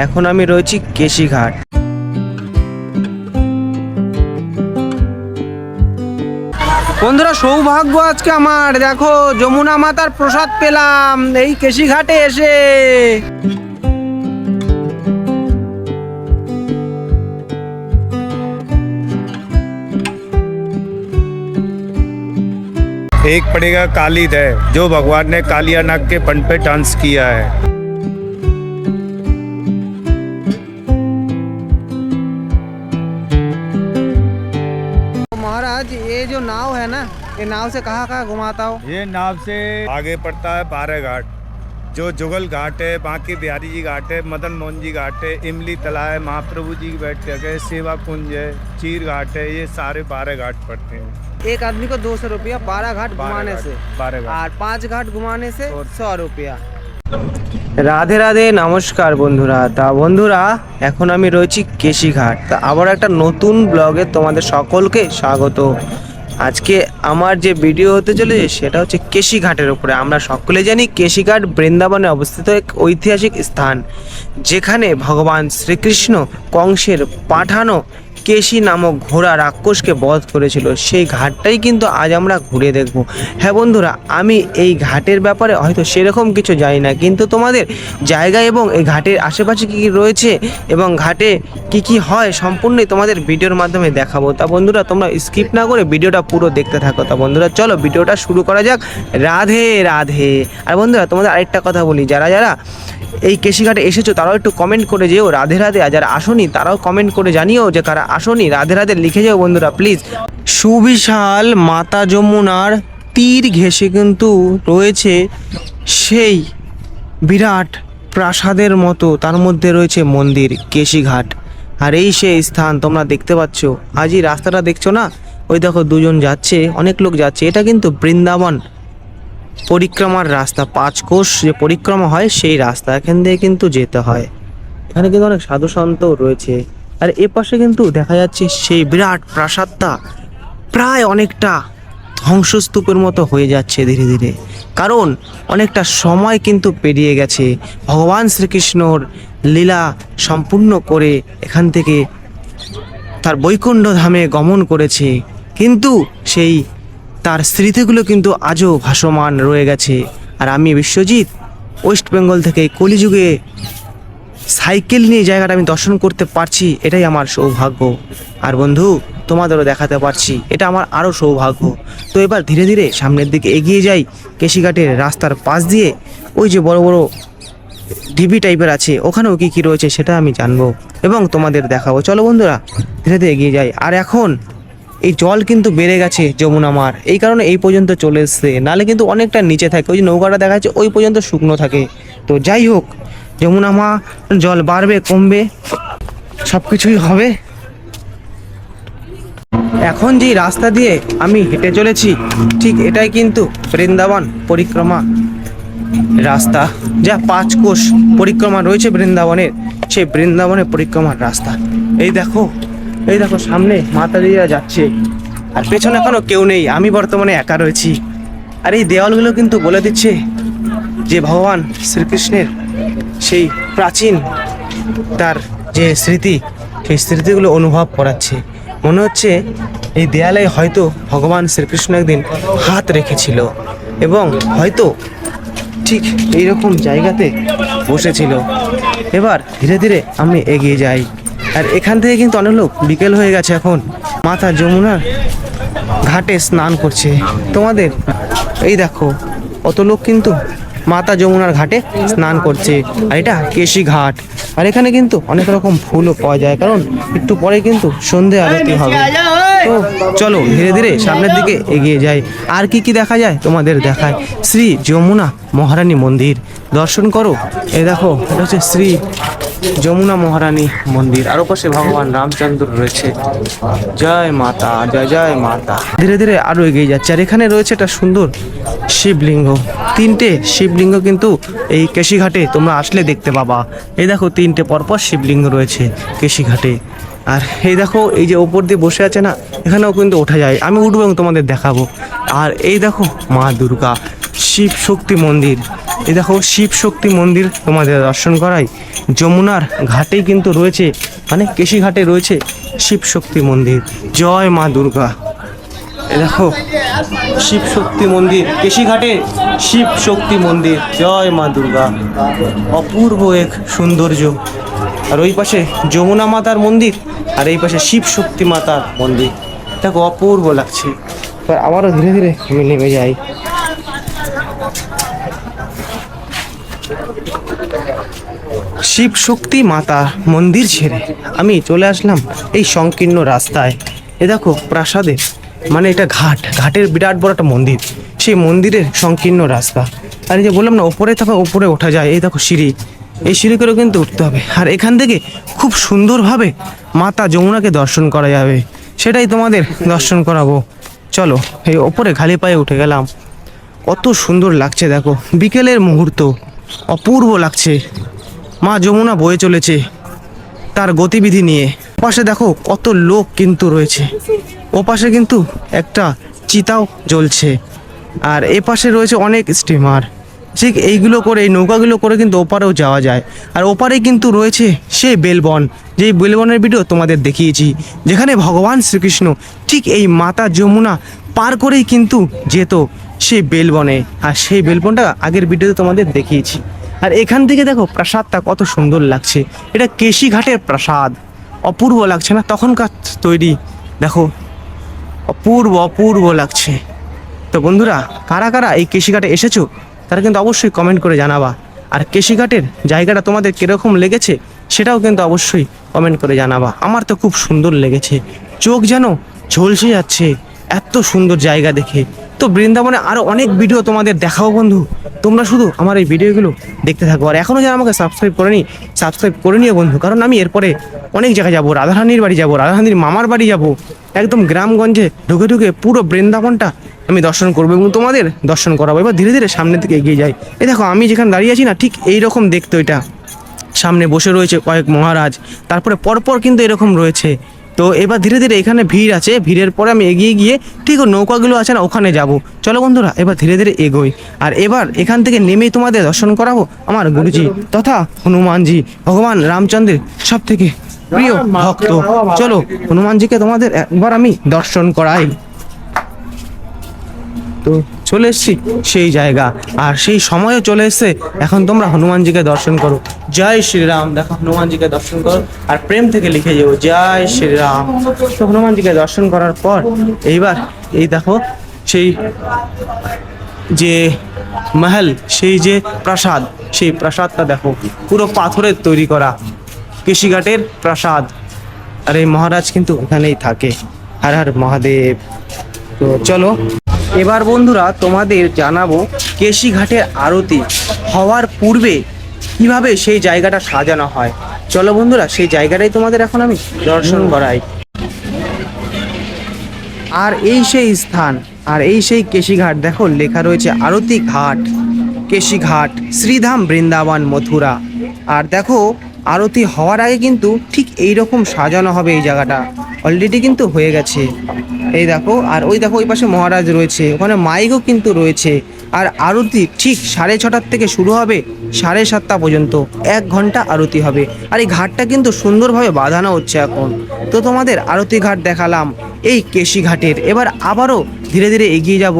এখন আমি রয়েছি কেশিঘাট। বন্ধুরা, সৌভাগ্য আজকে আমার, দেখো যমুনা মাতার প্রসাদ পেলাম এই কেশিঘাটে এসে। एक पड़ेगा काली दह, जो भगवान ने कालिया नाग के फन पे डांस किया है। महाराज, ये जो नाव है ना, ये नाव से कहाँ घुमाता हो? ये नाव से आगे पड़ता है बारह घाट, जो जुगल घाट है, बांके बिहारी जी घाट है, मदन मोहन जी घाट है, इमली तला है, महाप्रभु जी की बैठक है, सेवा कुंज है, चीर घाट है, ये सारे 12 घाट पड़ते हैं। एक आदमी को 200 रुपया 12 घाट घुमाने से, 12 घाट और 5 घाट घुमाने से 100 रुपया। রাধে রাধে, নমস্কার বন্ধুরা। তা বন্ধুরা, এখন আমি রয়েছি কেশিঘাট। তা আবার একটা নতুন ব্লগে তোমাদের সকলকে স্বাগত। আজকে আমার যে ভিডিও হতে চলেছে সেটা হচ্ছে কেশিঘাটের উপরে। আমরা সকলে জানি কেশিঘাট বৃন্দাবনে অবস্থিত এক ঐতিহাসিক স্থান, যেখানে ভগবান শ্রীকৃষ্ণ কংসের পাঠানো কেশি নামক ঘোড়া রাক্ষসকে বধ করেছিল। সেই ঘাটটাই কিন্তু আজ আমরা ঘুরে দেখব। হ্যাঁ বন্ধুরা, আমি এই ঘাটের ব্যাপারে হয়তো সেরকম কিছু জানি না, কিন্তু তোমাদের জায়গা এবং এই ঘাটের আশেপাশে কী কী রয়েছে এবং ঘাটে কি কি হয় সম্পূর্ণই তোমাদের ভিডিওর মাধ্যমে দেখাবো। তা বন্ধুরা, তোমরা স্কিপ না করে ভিডিওটা পুরো দেখতে থাকো। তা বন্ধুরা, চলো ভিডিওটা শুরু করা যাক। রাধে রাধে। আর বন্ধুরা, তোমাদের আরেকটা কথা বলি, যারা যারা এই কেশিঘাটে এসেছো তারাও একটু কমেন্ট করে যেও রাধে রাধে। আর যারা আসোনি তারাও কমেন্ট করে জানিও যে কারা আসোনি, রাধে রাধে লিখে যাও বন্ধুরা প্লিজ। সুবিশাল মাতা যমুনার তীর ঘেঁষে কিন্তু রয়েছে সেই বিরাট প্রাসাদের মতো, তার মধ্যে রয়েছে মন্দির কেশিঘাট। আর এই সেই স্থান তোমরা দেখতে পাচ্ছ। আজই রাস্তাটা দেখছো না, ওই দেখো দুজন যাচ্ছে, অনেক লোক যাচ্ছে। এটা কিন্তু বৃন্দাবন পরিক্রমার রাস্তা, 5 কোষ যে পরিক্রমা হয় সেই রাস্তা, এখান দিয়ে কিন্তু যেতে হয়। এখানে কিন্তু অনেক সাধু সন্ত রয়েছে। আর এ পাশে কিন্তু দেখা যাচ্ছে সেই বিরাট প্রাসাদটা প্রায় অনেকটা ধ্বংসস্তূপের মতো হয়ে যাচ্ছে ধীরে ধীরে, কারণ অনেকটা সময় কিন্তু পেরিয়ে গেছে। ভগবান শ্রীকৃষ্ণর লীলা সম্পূর্ণ করে এখান থেকে তার বৈকুণ্ঠ ধামে গমন করেছে, কিন্তু সেই তার স্মৃতিগুলো কিন্তু আজও ভাসমান রয়ে গেছে। আর আমি বিশ্বজিৎ ওয়েস্ট বেঙ্গল থেকে কলিযুগে সাইকেল নিয়ে জায়গাটা আমি দর্শন করতে পারছি, এটাই আমার সৌভাগ্য। আর বন্ধু, তোমাদেরও দেখাতে পারছি, এটা আমার আরও সৌভাগ্য। তো এবার ধীরে ধীরে সামনের দিকে এগিয়ে যাই। কেশিঘাটের রাস্তার পাশ দিয়ে ওই যে বড় বড় ঢিবি টাইপের আছে, ওখানেও কী কী রয়েছে সেটা আমি জানবো এবং তোমাদের দেখাবো। চলো বন্ধুরা, ধীরে ধীরে এগিয়ে যাই। আর এখন এই জল কিন্তু বেড়ে গেছে যমুনা মার, এই কারণে এই পর্যন্ত চলে এসছে, নাহলে কিন্তু অনেকটা নিচে থাকে। ওই যে নৌকাটা দেখা যাচ্ছে ওই পর্যন্ত শুকনো থাকে। তো যাই হোক, যমুনা মা জল বাড়বে কমবে সব কিছুই হবে। এখন যেই রাস্তা দিয়ে আমি হেঁটে চলেছি ঠিক এটাই কিন্তু বৃন্দাবন পরিক্রমা রাস্তা, যা 5 কোষ পরিক্রমা রয়েছে বৃন্দাবনের, সেই বৃন্দাবনের পরিক্রমার রাস্তা। এই দেখো, এই দেখো সামনে মাতাজিরা যাচ্ছে, আর পেছনে এখনো কেউ নেই, আমি বর্তমানে একা রয়েছি। আর এই দেওয়ালগুলো কিন্তু বলে দিচ্ছে যে ভগবান শ্রীকৃষ্ণের সেই প্রাচীন তার যে স্মৃতি, সেই স্মৃতিগুলো অনুভব করাচ্ছে। মনে হচ্ছে এই দেয়ালে হয়তো ভগবান শ্রীকৃষ্ণ একদিন হাত রেখেছিল এবং হয়তো ঠিক এইরকম জায়গাতে বসেছিল। এবার ধীরে ধীরে আমি এগিয়ে যাই। আর এখান থেকে কিন্তু অনেক লোক, বিকেল হয়ে গেছে, এখন মাতা যমুনার ঘাটে স্নান করছে। তোমাদের এই দেখো অত লোক কিন্তু মাতা যমুনার ঘাটে স্নান করছে। আর এটা কেশিঘাট। আর এখানে কিন্তু অনেক রকম ফুলও পাওয়া যায়, কারণ একটু পরে কিন্তু সন্ধে আরতি হবে। তো চলো ধীরে ধীরে সামনের দিকে এগিয়ে যাই। আর কি কি দেখা যায় তোমাদের দেখায়। শ্রী যমুনা মহারানী মন্দির দর্শন করো। এই দেখো, এটা হচ্ছে শ্রী যমুনা মহারানী মন্দির। আর পাশে ভগবান রামচন্দ্র রয়েছে। জয় মাতা, জয় জয় মাতা। ধীরে ধীরে আরো এগিয়ে যাচ্ছে। আর এখানে রয়েছে একটা সুন্দর শিবলিঙ্গ, 3টে শিবলিঙ্গ কিন্তু এই কেশিঘাটে তোমরা আসলে দেখতে পাবা। এই দেখো 3টে পরপর শিবলিঙ্গ রয়েছে কেশিঘাটে। আর এই দেখো, এই যে ওপর দিয়ে বসে আছে না, এখানেও কিন্তু ওঠা যায়, আমি উঠবো এবং তোমাদের দেখাবো। আর এই দেখো মা দুর্গা, শিব শক্তি মন্দির, এই দেখো শিব শক্তি মন্দির তোমাদের দর্শন করাই। যমুনার ঘাটেই কিন্তু রয়েছে, মানে কেশি ঘাটে রয়েছে শিব শক্তি মন্দির। জয় মা দুর্গা। এই দেখো শিব শক্তি মন্দির, কেশি ঘাটে শিব শক্তি মন্দির। জয় মা দুর্গা। অপূর্ব এক সৌন্দর্য। আর ওই পাশে যমুনা মাতার মন্দির, আর এই পাশে শিব শক্তি মাতার মন্দির। দেখো অপূর্ব লাগছে। এবার আবারও ধীরে ধীরে আমি নেমে যাই। শিব শক্তি মাতা মন্দির ছেড়ে আমি চলে আসলাম এই সংকীর্ণ রাস্তায়। এ দেখো প্রাসাদের, মানে এটা ঘাট, ঘাটের বিরাট বড় একটা মন্দির, সেই মন্দিরের সংকীর্ণ রাস্তা। আর এই যে বললাম না ওপরে থাকা, ওপরে ওঠা যায়। এই দেখো সিঁড়ি, এই সিঁড়ি করেও কিন্তু উঠতে হবে। আর এখান থেকে খুব সুন্দরভাবে মাতা যমুনাকে দর্শন করা যাবে, সেটাই তোমাদের দর্শন করাবো। চলো, এই ওপরে খালি পায়ে উঠে গেলাম। কত সুন্দর লাগছে দেখো, বিকেলের মুহূর্ত, অপূর্ব লাগছে। মা যমুনা বয়ে চলেছে তার গতিবিধি নিয়ে। পাশে দেখো কত লোক কিন্তু রয়েছে, ও পাশে কিন্তু একটা চিতাও জ্বলছে, আর এ পাশে রয়েছে অনেক স্টিমার। ঠিক এইগুলো করে, এই নৌকাগুলো করে কিন্তু ওপারেও যাওয়া যায়। আর ওপারে কিন্তু রয়েছে সেই বেলবন, যেই বেলবনের ভিডিও তোমাদের দেখিয়েছি, যেখানে ভগবান শ্রীকৃষ্ণ ঠিক এই মাতা যমুনা পার করেই কিন্তু যেত সেই বেলবনে। আর সেই বেলবনটা আগের ভিডিওতে তোমাদের দেখিয়েছি। আর এখান থেকে দেখো প্রাসাদটা কত সুন্দর লাগছে। এটা কেশি ঘাটের প্রাসাদ। অপূর্ব লাগছে না? তখনকার তৈরি, দেখো অপূর্ব অপূর্ব লাগছে। তো বন্ধুরা, কারা কারা এই কেশিঘাটে এসেছো তারা কিন্তু অবশ্যই কমেন্ট করে জানাবা। আর কেশিঘাটের জায়গাটা তোমাদের কীরকম লেগেছে সেটাও কিন্তু অবশ্যই কমেন্ট করে জানাবা। আমার তো খুব সুন্দর লেগেছে, চোখ যেন ঝলসে যাচ্ছে এত সুন্দর জায়গা দেখে। তো বৃন্দাবনে আরও অনেক ভিডিও তোমাদের দেখাবো বন্ধু, তোমরা শুধু আমার এই ভিডিওগুলো দেখতে থাকো। আর এখনও যারা আমাকে সাবস্ক্রাইব করেনি, সাবস্ক্রাইব করে নিও বন্ধু, কারণ আমি এরপরে অনেক জায়গায় যাবো। রাধারানীর বাড়ি যাবো, রাধারানীর মামার বাড়ি যাবো, একদম গ্রামগঞ্জে ঢুকে ঢুকে পুরো বৃন্দাবনটা আমি দর্শন করবো এবং তোমাদের দর্শন করাবো। এবার ধীরে ধীরে সামনের দিকে এগিয়ে যাই। এই দেখো আমি যেখানে দাঁড়িয়ে আছি না, ঠিক এইরকম দেখতে ওইটা। সামনে বসে রয়েছে কয়েক মহারাজ, তারপরে পরপর কিন্তু এরকম রয়েছে। তো এবার ধীরে ধীরে এখানে ভিড় আছে, ভিড়ের পরে আমি এগিয়ে গিয়ে ঠিক নৌকাগুলো আছে না ওখানে যাব। চলো বন্ধুরা, এবার ধীরে ধীরে এগোই। আর এবার এখান থেকে নেমেই তোমাদের দর্শন করাবো আমার গুরুজি তথা হনুমানজি, ভগবান রামচন্দ্রের সব থেকে প্রিয় ভক্ত। চলো হনুমানজিকে তোমাদের একবার আমি দর্শন করাই। তো চলে এসছি সেই জায়গা, আর সেই সময়ও চলে এসছে। এখন তোমরা হনুমানজিকে দর্শন করো। জয় শ্রীরাম। দেখো হনুমানজিকে দর্শন করো আর প্রেম থেকে লিখে যাবো জয় শ্রীরাম। তো হনুমানজিকে দর্শন করার পর এইবার এই দেখো সেই যে মহল, সেই যে প্রাসাদ, সেই প্রাসাদটা দেখো পুরো পাথরের তৈরি করা, কেশিঘাটের প্রাসাদ। আর এই মহারাজ কিন্তু এখানেই থাকে। হর হর মহাদেব। তো চলো এবার বন্ধুরা তোমাদের জানাবো কেশিঘাটের আরতি হওয়ার পূর্বে কিভাবে সেই জায়গাটা সাজানো হয়। চলো বন্ধুরা, সেই জায়গাটাই তোমাদের এখন আমি দর্শন করাই। আর এই সেই স্থান, আর এই সেই কেশিঘাট। দেখো লেখা রয়েছে আরতি ঘাট, কেশিঘাট, শ্রীধাম, বৃন্দাবন, মথুরা। আর দেখো আরতি হওয়ার আগে কিন্তু ঠিক এই রকম সাজানো হবে এই জায়গাটা। অলরেডি কিন্তু হয়ে গেছে, এই দেখো। আর ওই দেখো ওই পাশে মহারাজ রয়েছে, ওখানে মাইকও কিন্তু রয়েছে। আর আরতি ঠিক 6:30 থেকে শুরু হবে 7:30 পর্যন্ত, 1 ঘন্টা আরতি হবে। আর এই ঘাটটা কিন্তু সুন্দরভাবে বাঁধানো হচ্ছে এখন। তো তোমাদের আরতি ঘাট দেখালাম এই কেশিঘাটের। এবার আবারও ধীরে ধীরে এগিয়ে যাব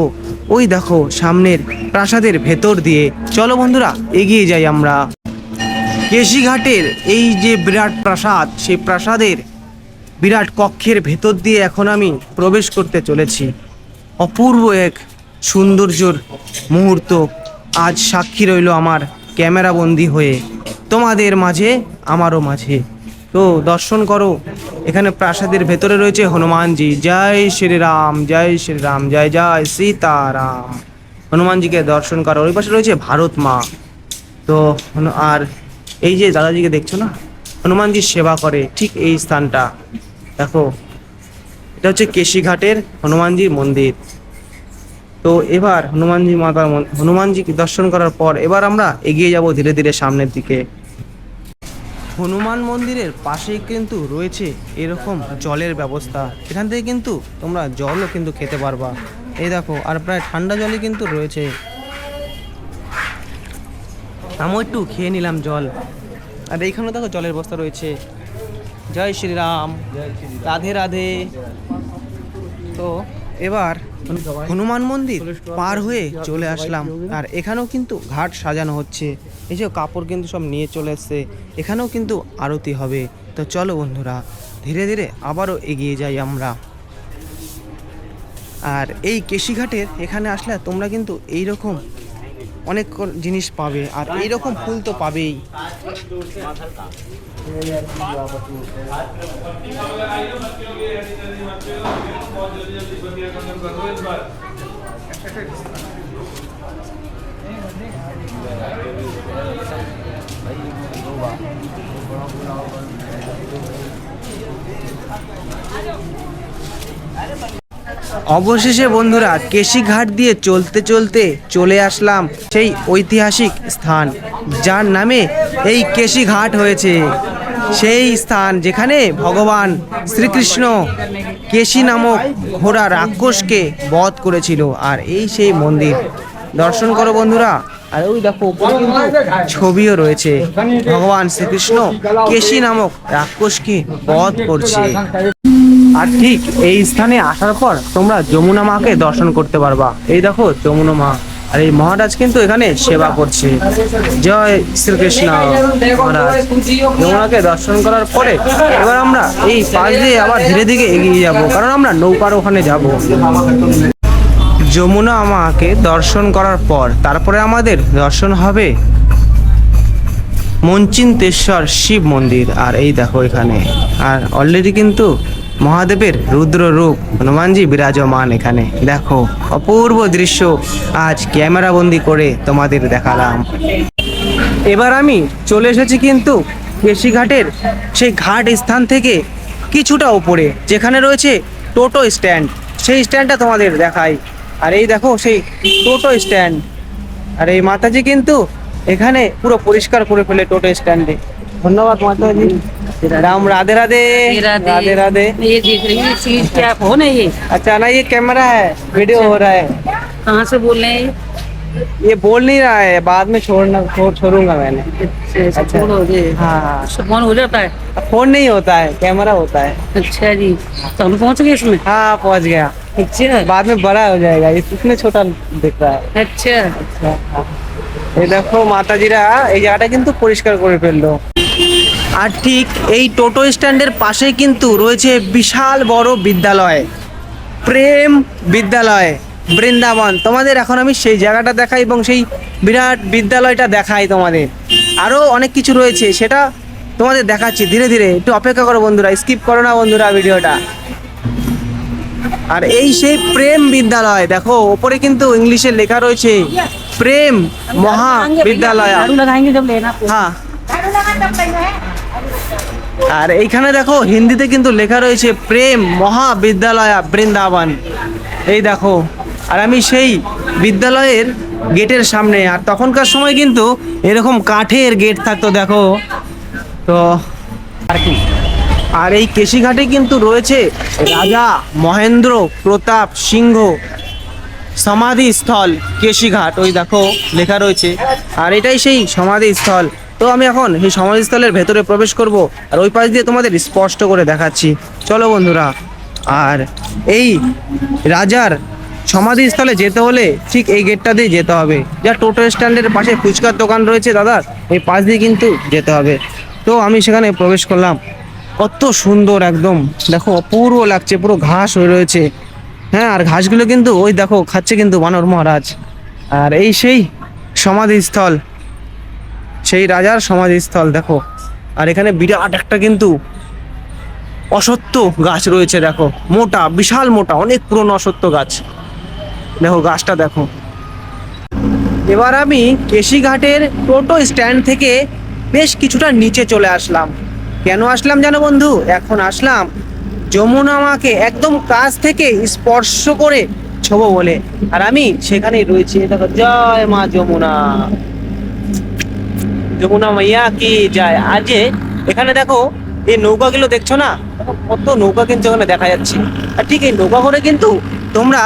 ওই দেখো সামনের প্রাসাদের ভেতর দিয়ে। চলো বন্ধুরা এগিয়ে যাই আমরা। কেশিঘাটের এই যে বিরাট প্রাসাদ, সেই প্রাসাদের বিরাট কক্ষের ভেতর দিয়ে এখন আমি প্রবেশ করতে চলেছি। অপূর্ব এক সৌন্দর্যর মুহূর্ত আজ সাক্ষী রইল আমার ক্যামেরাবন্দি হয়ে তোমাদের মাঝে, আমারও মাঝে। তো দর্শন করো, এখানে প্রাসাদের ভেতরে রয়েছে হনুমানজি। জয় শ্রীরাম, জয় শ্রীরাম, জয় জয় সীতারাম। হনুমানজিকে দর্শন করো। ওই পাশে রয়েছে ভারত মা। তো আর এই যে দাদাজিকে দেখছো না, হনুমানজির সেবা করে ঠিক এই স্থানটা। দেখো এটা হচ্ছে কেশিঘাটের হনুমানজির মন্দির। তো এবার হনুমানজিকে দর্শন করার পর এবার আমরা এগিয়ে যাব ধীরে ধীরে সামনের দিকে। হনুমান মন্দিরের পাশেই কিন্তু রয়েছে এরকম জলের ব্যবস্থা। এখান থেকে কিন্তু তোমরা জলও কিন্তু খেতে পারবা। এই দেখো, আর প্রায় ঠান্ডা জলই কিন্তু রয়েছে। আমিও একটু খেয়ে নিলাম জল। আর এইখানে দেখো জলের বস্তা রয়েছে। জয় শ্রীরাম, রাধে রাধে। তো এবার হনুমান মন্দির পার হয়ে চলে আসলাম। আর এখানেও কিন্তু ঘাট সাজানো হচ্ছে। এই যে কাপড় কিন্তু সব নিয়ে চলে এসছে। এখানেও কিন্তু আরতি হবে। তো চলো বন্ধুরা, ধীরে ধীরে আবারও এগিয়ে যাই আমরা। আর এই কেশিঘাটের এখানে আসলে তোমরা কিন্তু এইরকম অনেক জিনিস পাবে। আর এইরকম ফুল তো পাবেই। অবশেষে বন্ধুরা কেশিঘাট দিয়ে চলতে চলতে চলে আসলাম সেই ঐতিহাসিক স্থান যার নামে এই কেশিঘাট হয়েছে। সেই স্থান যেখানে ভগবান শ্রীকৃষ্ণ কেশি নামক ঘোড়া রাক্ষসকে বধ করেছিল। আর এই সেই মন্দির, দর্শন করো বন্ধুরা। আর ওই দেখো উপরে কিন্তু ছবিও রয়েছে, ভগবান শ্রীকৃষ্ণ কেশি নামক রাক্ষসকে বধ করছে। আর ঠিক এই স্থানে আসার পর তোমরা যমুনা মাকে দর্শন করতে পারবা। এই দেখো যমুনা মা। আর এই মহারাজ কিন্তু এখানে সেবা করছে। জয় শ্রীকৃষ্ণ। মহারাজ যমুনাকে দর্শন করার পরে এবার আমরা এই পাশ দিয়ে আবার ধীরে ধীরে এগিয়ে যাব, কারণ আমরা নৌকার ওখানে যাব। যমুনা মাকে দর্শন করার পর তারপরে আমাদের দর্শন হবে মঞ্চিন্তেশ্বর শিব মন্দির। আর এই দেখো এখানে, আর অলরেডি কিন্তু মহাদেবের রুদ্র রূপ হনুমানজি বিরাজমান এখানে। দেখো অপূর্ব দৃশ্য আজ ক্যামেরা বন্দি করে তোমাদের দেখালাম। এবার আমি চলে এসেছি কিন্তু কেশিঘাটের সেই ঘাট স্থান থেকে কিছুটা উপরে, যেখানে রয়েছে টোটো স্ট্যান্ড। সেই স্ট্যান্ডটা তোমাদের দেখাই। আর এই দেখো সেই টোটো স্ট্যান্ড। আর এই মাতাজি কিন্তু এখানে পুরো পরিষ্কার করে ফেলে টোটো স্ট্যান্ডে। ধন্যবাদ माताजी। राम राधे राधे राधे राधे। ये देख रही है चीज क्या हो ना ये? अच्छा ना, ये कैमरा है, वीडियो हो रहा है। कहाँ से बोल रहे हैं? ये बोल नहीं रहा है, बाद में छोड़ूंगा मैंने। अच्छा छोड़ो जी। हाँ हाँ, फोन हो जाता है? फोन नहीं होता है, कैमरा होता है। अच्छा जी, तो हम पहुँच गए इसमें? हाँ पहुंच गया। अच्छा बाद में बड़ा हो जाएगा, इसमें छोटा दिख रहा है। अच्छा এই দেখো মাতাজিরা এই জায়গাটা কিন্তু পরিষ্কার করে ফেললো। আর ঠিক এই টোটো স্ট্যান্ডের পাশে কিন্তু রয়েছে বিশাল বড় বিদ্যালয়, প্রেম বিদ্যালয় বৃন্দাবন। তোমাদের এখন আমি সেই জায়গাটা দেখাই এবং সেই বিরাট বিদ্যালয়টা দেখাই তোমাদের। আরও অনেক কিছু রয়েছে, সেটা তোমাদের দেখাচ্ছি ধীরে ধীরে। একটু অপেক্ষা করো বন্ধুরা, স্কিপ করো না বন্ধুরা ভিডিওটা। আর এই সেই প্রেম বিদ্যালয়, দেখো ওপরে কিন্তু ইংলিশে লেখা রয়েছে প্রেম মহাবিদ্যালয়। झाड़ू लगाएंगे जब लेना। হ্যাঁ, আর এইখানে দেখো হিন্দিতে কিন্তু লেখা রয়েছে প্রেম মহাবিদ্যালয় বৃন্দাবন। এই দেখো, আর আমি সেই বিদ্যালয়ের গেটের সামনে। আর তখনকার সময় কিন্তু এরকম কাঠের গেট থাকতো দেখো তো। আর কি, আর এই কেশিঘাটে কিন্তু রয়েছে রাজা মহেন্দ্র প্রতাপ সিংহ সমাধি স্থল কেশিঘাট। ওই দেখো লেখা রয়েছে, আর এটাই সেই সমাধি স্থল। তো আমি এখন এই সমাধিস্থলের ভেতরে প্রবেশ করব, আর ওই পাশ দিয়ে তোমাদের স্পষ্ট করে দেখাচ্ছি। চলো বন্ধুরা। আর এই রাজার সমাধিস্থলে যেতে হলে ঠিক এই গেটটা দিয়ে যেতে হবে। যা টোটো স্ট্যান্ডের পাশে ফুচকার দোকান রয়েছে দাদার, এই পাশ দিয়ে কিন্তু যেতে হবে। তো আমি সেখানে প্রবেশ করলাম। কত সুন্দর একদম, দেখো অপূর্ব লাগছে, পুরো ঘাস হয়ে রয়েছে। হ্যাঁ, আর ঘাসগুলো কিন্তু ওই দেখো খাচ্ছে কিন্তু বানর মহারাজ। আর এই সেই সমাধিস্থল, সেই রাজার সমাধিস্থল দেখো। আর এখানে বিরাট একটা কিন্তু অশ্বত্থ গাছ রয়েছে দেখো, মোটা, বিশাল মোটা, অনেক পুরনো অশ্বত্থ গাছ। দেখো গাছটা দেখো। এবার আমি কেশিঘাটের টোটো স্ট্যান্ড থেকে বেশ কিছুটা নিচে চলে আসলাম। কেন আসলাম জানো বন্ধু? এখন আসলাম যমুনা মাকে একদম কাছ থেকে স্পর্শ করে ছোবো বলে। আর আমি সেখানেই রয়েছি। দেখো, জয় মা যমুনা, যমুনা মাইয়া কি যায়। আজ এখানে দেখো এই নৌকাগুলো দেখছো না, কত নৌকা কিন্তু এখানে দেখা যাচ্ছে। আর ঠিক এই নৌকা করে কিন্তু তোমরা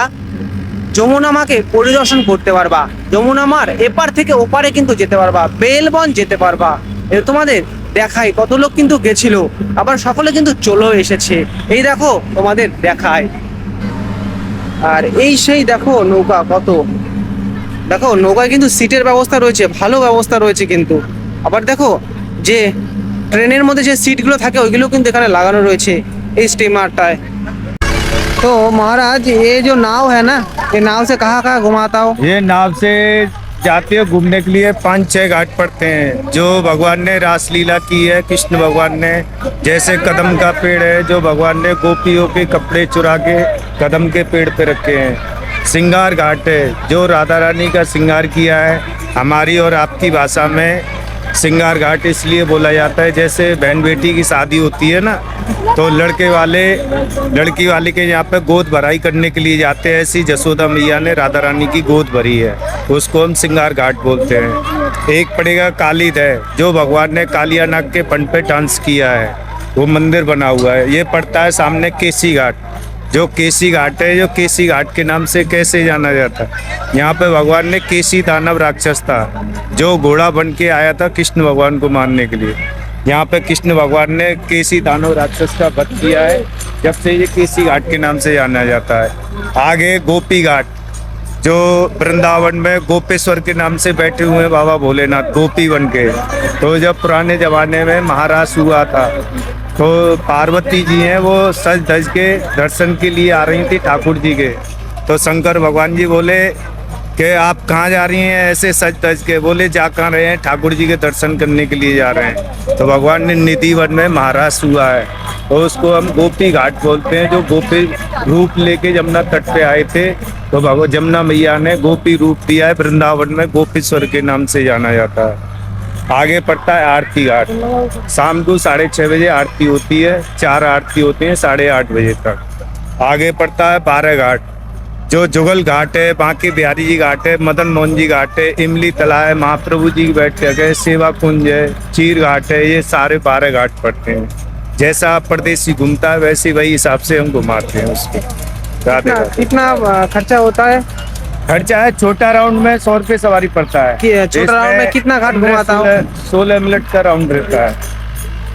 যমুনা মাকে পরিদর্শন করতে পারবা, যমুনা মার এপার থেকে ওপারে কিন্তু যেতে পারবা, বেলবন যেতে পারবা। তোমাদের দেখাই কত লোক কিন্তু গেছিল, আবার সকলে কিন্তু চলেও এসেছে। এই দেখো তোমাদের দেখায়। আর এই সেই দেখো নৌকা, কত দেখো নৌকায় কিন্তু সিটের ব্যবস্থা রয়েছে, ভালো ব্যবস্থা রয়েছে কিন্তু। আবার দেখো যে ট্রেনের মধ্যে যে সিটগুলো থাকে ওইগুলো কিন্তু এখানে লাগানো রয়েছে এই স্টিমারটায়। तो महाराज ये जो नाव है ना, ये नाव से कहाँ कहाँ घुमाता हो? ये नाव से जाते हो घूमने के लिए 5-6 घाट पड़ते हैं जो भगवान ने रासलीला की है। कृष्ण भगवान ने जैसे कदम का पेड़ है जो भगवान ने गोपियों के कपड़े चुरा के कदम के पेड़ पे रखे हैं। श्रृंगार घाट है जो राधा रानी का श्रृंगार किया है। हमारी और आपकी भाषा में श्रृंगार घाट इसलिए बोला जाता है, जैसे बहन बेटी की शादी होती है ना, तो लड़की वाले के यहाँ पे गोद भराई करने के लिए जाते हैं। ऐसी जसोदा मैया ने राधा रानी की गोद भरी है, उसको हम श्रृंगार घाट बोलते हैं। एक पड़ेगा कालीद है जो भगवान ने कालिया नाग के फन पे डांस किया है, वो मंदिर बना हुआ है। ये पड़ता है सामने केसी घाट, जो केसी घाट है, जो केसी घाट के नाम से कैसे जाना जाता है। यहाँ पे भगवान ने केसी दानव राक्षस था जो घोड़ा बन के आया था कृष्ण भगवान को मारने के लिए। यहाँ पे कृष्ण भगवान ने केसी दानव राक्षस का वध किया है, जब से ये केसी घाट के नाम से जाना जाता है। आगे गोपी घाट जो वृंदावन में गोपेश्वर के नाम से बैठे हुए हैं बाबा भोलेनाथ गोपी बन के। तो जब पुराने जमाने में महाराज हुआ था तो पार्वती जी हैं वो सज धज के दर्शन के लिए आ रही थी ठाकुर जी के। तो शंकर भगवान जी बोले कि आप कहाँ जा रही हैं ऐसे सज धज के? बोले जा कहाँ रहे हैं, ठाकुर जी के दर्शन करने के लिए जा रहे हैं। तो भगवान ने निधि वन में महाराज हुआ है, तो उसको हम गोपी घाट बोलते हैं। जो गोपी रूप लेके जमुना तट पे आए थे, तो भगवान जमुना मैया ने गोपी रूप दिया है, वृंदावन में गोपीश्वर के नाम से जाना जाता है। आगे पड़ता है आरती घाट, शाम को 6:30 बजे आरती होती है, 4 आरती होती हैं 8:30 बजे तक। आगे पड़ता है 12 घाट जो जुगल घाट है, बांके बिहारी जी घाट है, मदन मोहन जी घाट है, इमली तला है, महाप्रभु जी की बैठक है, सेवा कुंज है, चीर घाट है। ये सारे 12 घाट पड़ते हैं। जैसा परदेसी घूमता है वैसे वही हिसाब से हम घुमाते हैं उसको। राधे राधे। कितना खर्चा होता है? खर्चा है छोटा राउंड में 100 रुपये सवारी पड़ता है। छोटा राउंड में कितना घाट घुमाता हूँ? 16 मिनट का राउंड रहता है।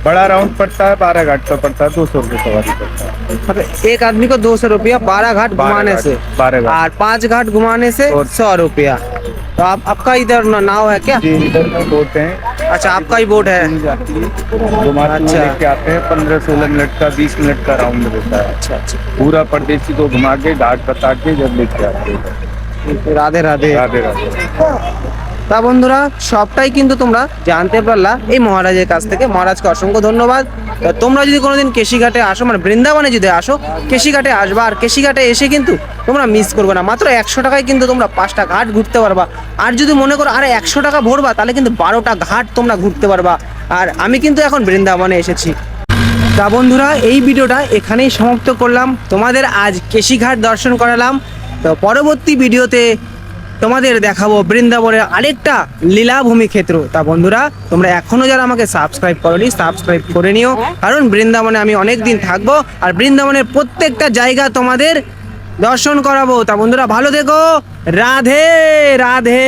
बड़ा राउंड पड़ता है 12 घाट का पड़ता है, 200 रुपये सवारी पड़ता है। मतलब एक आदमी को 200 रुपया 12 घाट घुमाने से, 12 घाट और 5 घाट घुमाने से 100 रुपया। तो आपका इधर नाव है क्या? इधर में बोट है। अच्छा आपका ही बोट है। अच्छा लेके आते हैं 15-16 मिनट का 20 मिनट का राउंड रहता है। अच्छा अच्छा, पूरा परदेसी को घुमा के घाट बता के जब लेके आते हैं। রাধে রাধে। राधे राधे। তা বন্ধুরা সবটাই কিন্তু তোমরা জানতে পারলা এই মহারাজের কাছ থেকে। মহারাজকে অসংখ্য ধন্যবাদ। তো তোমরা যদি কোনোদিন কেশিঘাটে আসো, মানে বৃন্দাবনে যদি আসো, কেশিঘাটে আসবা। আর কেশিঘাটে এসে কিন্তু তোমরা মিস করবে না, মাত্র 100 টাকায় কিন্তু তোমরা 5টা ঘাট ঘুরতে পারবা। আর যদি মনে করো আরে 100 টাকা ভরবা, তাহলে কিন্তু 12টা ঘাট তোমরা ঘুরতে পারবা। আর আমি কিন্তু এখন বৃন্দাবনে এসেছি। তা বন্ধুরা এই ভিডিওটা এখানেই সমাপ্ত করলাম। তোমাদের আজ কেশিঘাট দর্শন করালাম। তো পরবর্তী ভিডিওতে তোমাদের দেখাবো বৃন্দাবনের আরেকটা লীলাভূমি ক্ষেত্র। তা বন্ধুরা তোমরা এখনো যারা আমাকে সাবস্ক্রাইব করোনি সাবস্ক্রাইব করে নিও, কারণ বৃন্দাবনে আমি অনেক দিন থাকবো আর বৃন্দাবনের প্রত্যেকটা জায়গা তোমাদের দর্শন করাবো। তা বন্ধুরা ভালো থেকো, রাধে রাধে।